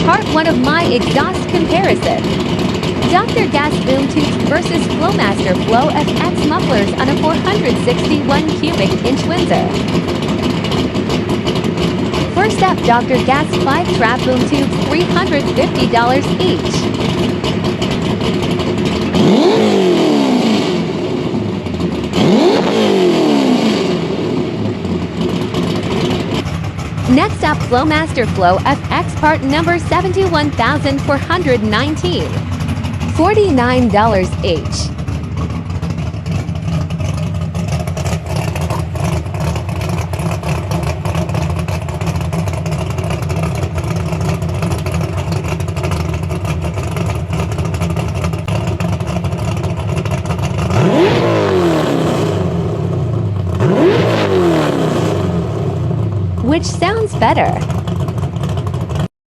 Part 1 of my exhaust comparison. Dr. Gas boom tubes versus Flowmaster Flow FX mufflers on a 461 cubic inch Windsor. First up, Dr. Gas 5-trap boom tubes, $350 each. Next up, Flowmaster Flow FX part number 71,419, $49 each. Which sounds better?